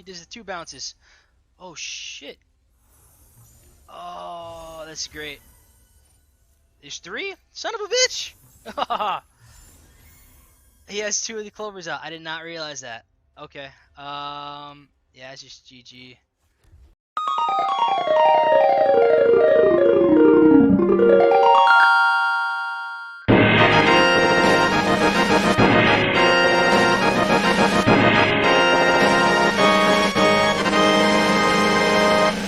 he does the 2 bounces. Oh shit. Oh, that's great. There's 3? Son of a bitch! He has 2 of the clovers out. I did not realize that. Okay. Yeah, it's just GG.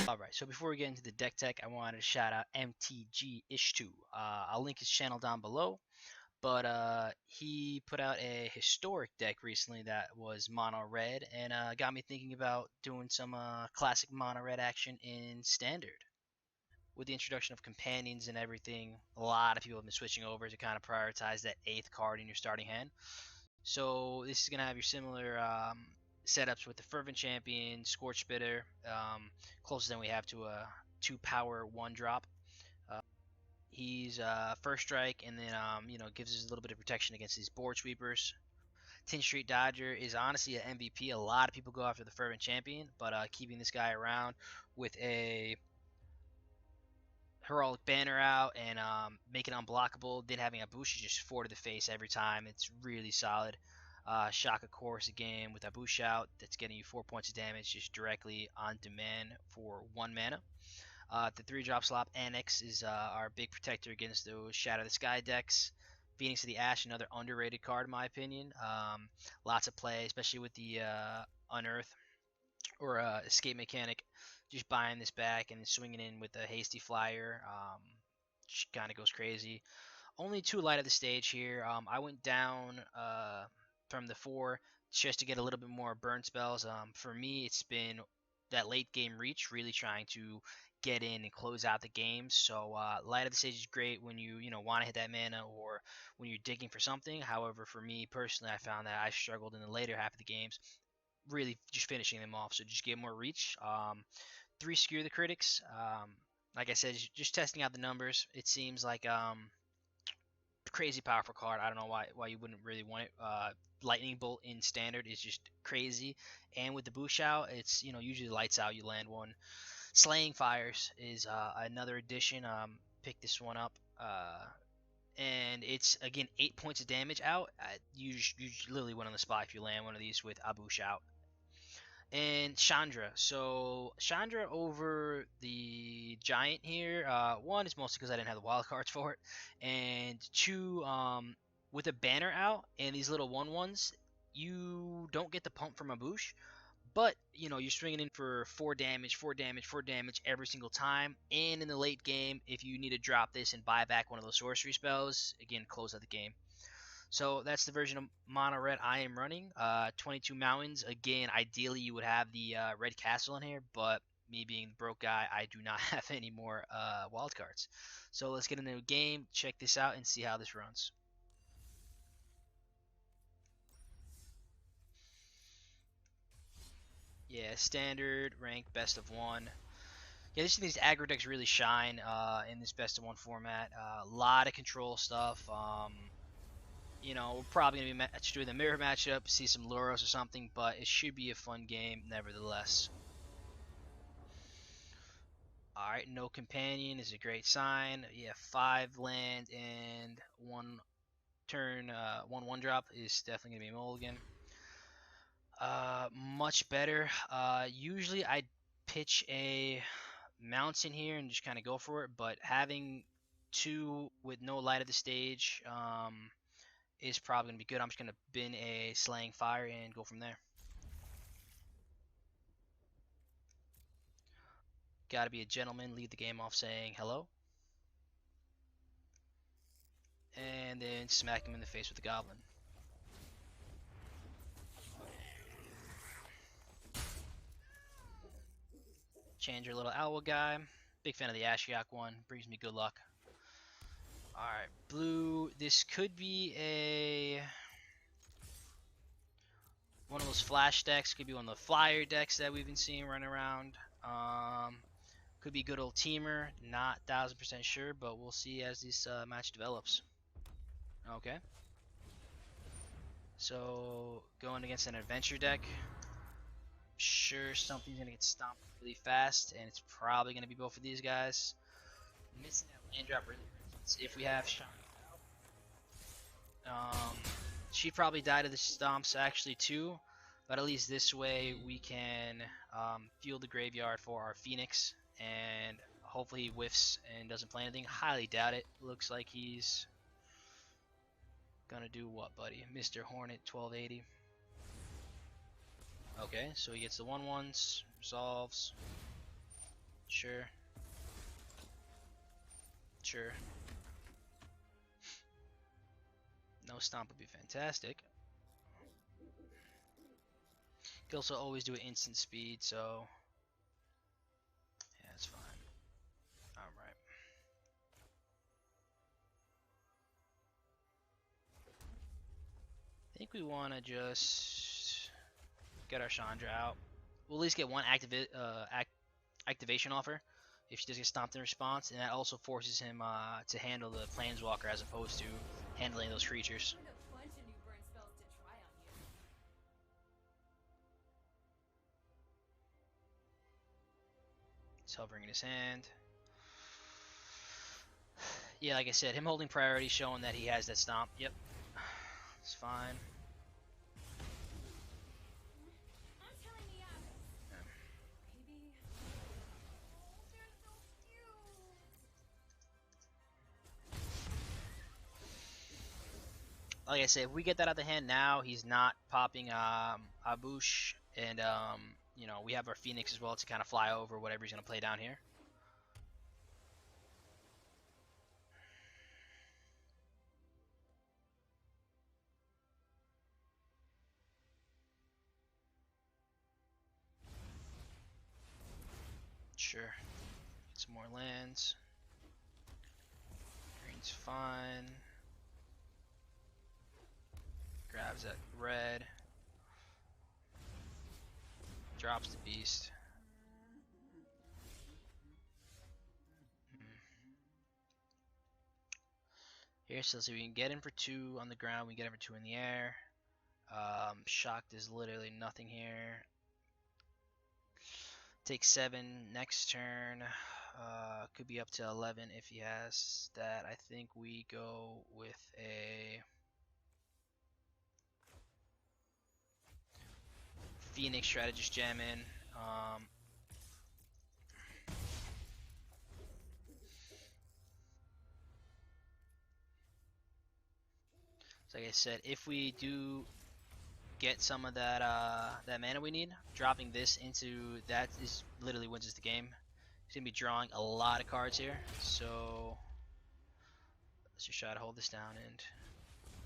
Alright, so before we get into the deck tech, I wanted to shout out MTG-Ish2. I'll link his channel down below. But he put out a historic deck recently that was mono red, and got me thinking about doing some classic mono red action in standard. With the introduction of companions and everything, a lot of people have been switching over to kind of prioritize that 8th card in your starting hand. So this is gonna have your similar setups with the Fervent Champion, Scorch Bitter, closest than we have to a 2 power 1 drop. He's first strike, and then gives us a little bit of protection against these board sweepers. Tin Street Dodger is honestly an MVP. A lot of people go after the Fervent Champion, but keeping this guy around with a Heroic Banner out and make it unblockable, then having a boost is just 4 to the face every time. It's really solid. Shock, of course, again with a boost out that's getting you 4 points of damage just directly on demand for 1 mana. The 3-drop slop Annex is our big protector against those Shadow the Sky decks. Phoenix of the Ash, another underrated card in my opinion. Lots of play, especially with the Unearth or Escape mechanic. Just buying this back and swinging in with a Hasty Flyer. Kind of goes crazy. Only 2 light of the stage here. I went down from the 4 just to get a little bit more burn spells. For me, it's been that late game reach, really trying to get in and close out the game. So light of the stage is great when you want to hit that mana or when you're digging for something. However, for me personally, I found that I struggled in the later half of the games, really just finishing them off. So just get more reach. 3 Skewer the Critics. Like I said, just testing out the numbers. It seems like crazy powerful card. I don't know why you wouldn't really want it. Lightning Bolt in standard is just crazy, and with the boost out, it's usually lights out. You land one. Slaying Fires is another addition. Pick this one up, and it's again 8 points of damage out. You literally win on the spot if you land one of these with Abush out. And Chandra. So Chandra over the Giant here. One is mostly because I didn't have the wild cards for it, and 2, with a banner out and these little 1/1s, you don't get the pump from Abush. But, you're swinging in for 4 damage, 4 damage, 4 damage every single time. And in the late game, if you need to drop this and buy back one of those sorcery spells, again, close out the game. So that's the version of Mono Red I am running. 22 Mountains. Again, ideally you would have the Red Castle in here, but me being the broke guy, I do not have any more wild cards. So let's get into the game, check this out, and see how this runs. Yeah, standard, ranked, best of 1. Yeah, this these aggro decks really shine in this best of 1 format. A lot of control stuff. We're probably going to be doing the mirror matchup, see some Luros or something, but it should be a fun game nevertheless. Alright, no companion is a great sign. Yeah, 5 land and 1 turn, 1/1 drop is definitely going to be a mulligan. Much better. Usually I pitch a mounts in here and just kind of go for it, but having 2 with no light of the stage is probably going to be good. I'm just going to bin a Slaying Fire and go from there. Gotta be a gentleman, lead the game off saying hello. And then smack him in the face with the Goblin. Change your little owl guy. Big fan of the Ashiok one, brings me good luck. Alright, blue, this could be one of those flash decks, could be one of the flyer decks that we've been seeing running around. Could be good old teamer, not 1000% sure, but we'll see as this match develops. Okay. So, going against an adventure deck. sure something's gonna get stomped really fast, and it's probably gonna be both of these guys. Missing that land drop really hurts. If we have Sean she'd probably die to the stomps actually too, but at least this way we can fuel the graveyard for our Phoenix, and hopefully he whiffs and doesn't play anything. Highly doubt it. Looks like he's gonna do what, buddy? Mr. Hornet 1280. Okay, so he gets the 1/1s, resolves. Sure. Sure. No stomp would be fantastic. Could also always do an instant speed, so yeah, it's fine. Alright. I think we want to just get our Chandra out. We'll at least get one activation offer if she does get stomped in response, and that also forces him to handle the Planeswalker as opposed to handling those creatures. He's hovering in his hand. Yeah, like I said, him holding priority showing that he has that stomp. Yep. It's fine. Like I said, if we get that out of the hand now, he's not popping Abush, and you know, we have our Phoenix as well to kind of fly over whatever he's gonna play down here. Sure. Get some more lands. Green's fine. Grabs that red. Drops the beast. Here, so let's see, we can get him for 2 on the ground, we can get him for 2 in the air. Shocked is literally nothing here. Take 7 next turn. Could be up to 11 if he has that. I think we go with a Phoenix Strategist Gem in. So like I said, if we do get some of that that mana we need, dropping this into that is literally wins us the game. He's gonna be drawing a lot of cards here, so let's just try to hold this down and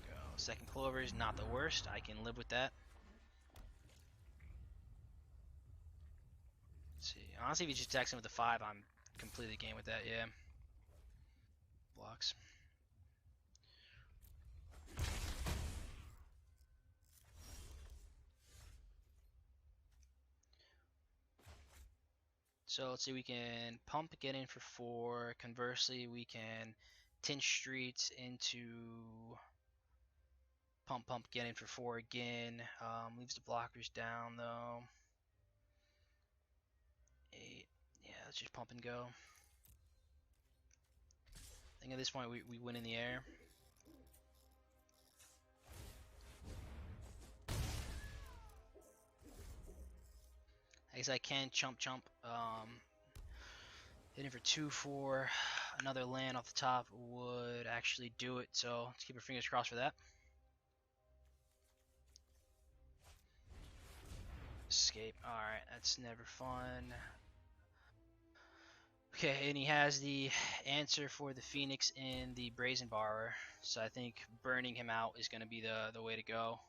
go. Second Clover is not the worst. I can live with that. Let's see. Honestly, if you just attacks him with the 5, I'm completely game with that. Yeah. Blocks. So let's see, we can pump, get in for 4. Conversely, we can Tinge Streets into pump, get in for 4 again. Leaves the blockers down though. 8. Yeah, let's just pump and go. I think at this point we win in the air. I guess I can chump. Hitting for 2 for another land off the top would actually do it, so let's keep our fingers crossed for that. Escape. Alright, that's never fun. Okay, and he has the answer for the Phoenix in the Brazen Borrower, so I think burning him out is going to be the way to go.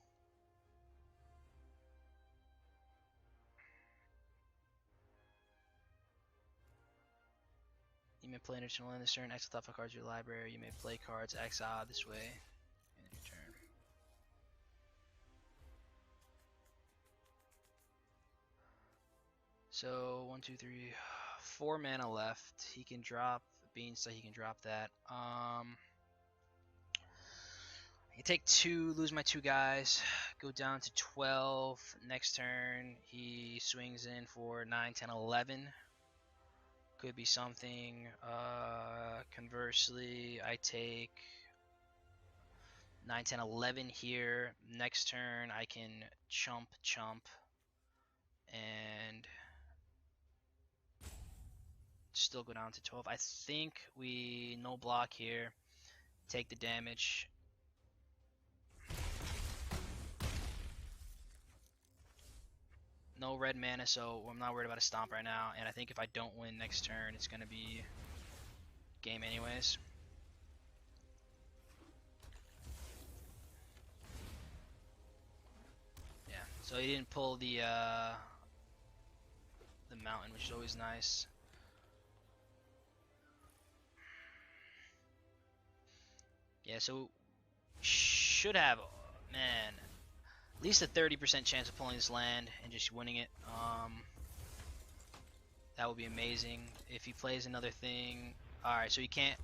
You may play an additional land this turn, exile top 5 cards to your library. You may play cards exile this way in your turn. So 1, 2, 3, 4 mana left. He can drop Beanstalk. He can drop that. I take 2, lose my 2 guys, go down to 12. Next turn, he swings in for 9, 10, 11. Could be something. Conversely, I take 9, 10, 11 here. Next turn, I can chump, chump, and still go down to 12. I think we no block here. Take the damage. No red mana, so I'm not worried about a stomp right now. And I think if I don't win next turn, it's going to be game anyways. Yeah, so he didn't pull the mountain, which is always nice. Yeah, so should have, man, at least a 30% chance of pulling this land and just winning it. That would be amazing. If he plays another thing, all right. So he can't.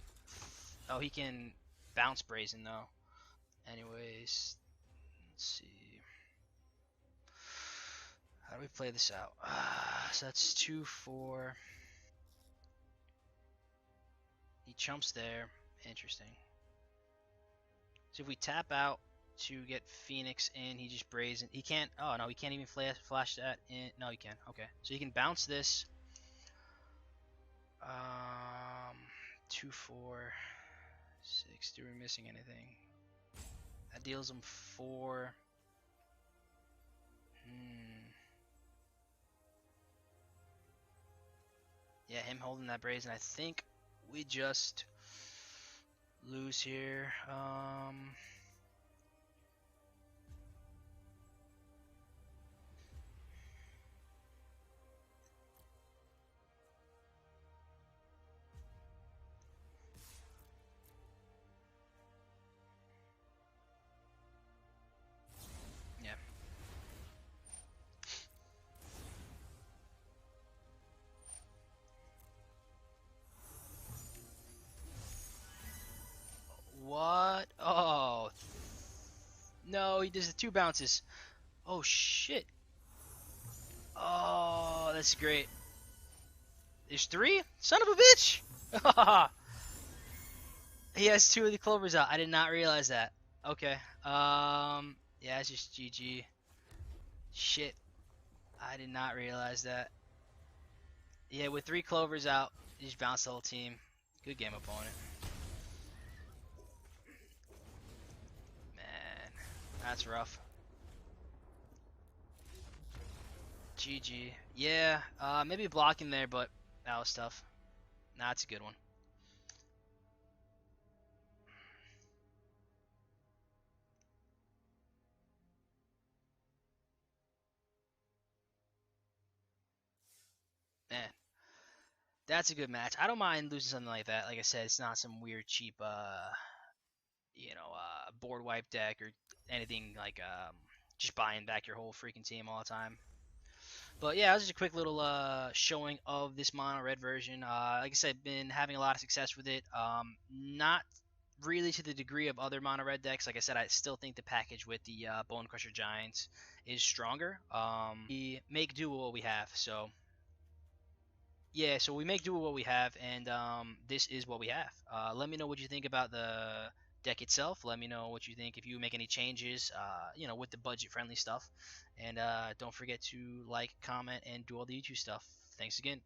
Oh, he can bounce brazen though. Anyways, let's see. How do we play this out? So that's 2, 4. He chumps there. Interesting. So if we tap out to get Phoenix in, he just brazen. He can't. Oh no, he can't even flash that in. No, he can. Okay, so he can bounce this. 2, 4, 6. Do we missing anything? That deals him 4. Yeah, him holding that brazen. I think we just lose here. Yeah. What? Oh. No, he does the 2 bounces. Oh, shit. Oh, that's great. There's 3? Son of a bitch! He has 2 of the clovers out. I did not realize that. Okay. Yeah, it's just GG. Shit. I did not realize that. Yeah, with 3 clovers out, you just bounce the whole team. Good game, opponent. Man, that's rough. GG. Yeah, maybe blocking there, but that was tough. Nah, it's a good one. Man, that's a good match. I don't mind losing something like that. Like I said, it's not some weird, cheap, board wipe deck or anything like just buying back your whole freaking team all the time. But yeah, that was just a quick little showing of this mono red version. Like I said, been having a lot of success with it. Not really to the degree of other mono red decks. Like I said, I still think the package with the Bone Crusher Giants is stronger. We make do with what we have. So yeah, so we make do with what we have, and this is what we have. Let me know what you think about the deck itself. Let me know what you think if you make any changes, with the budget-friendly stuff. And don't forget to like, comment, and do all the YouTube stuff. Thanks again.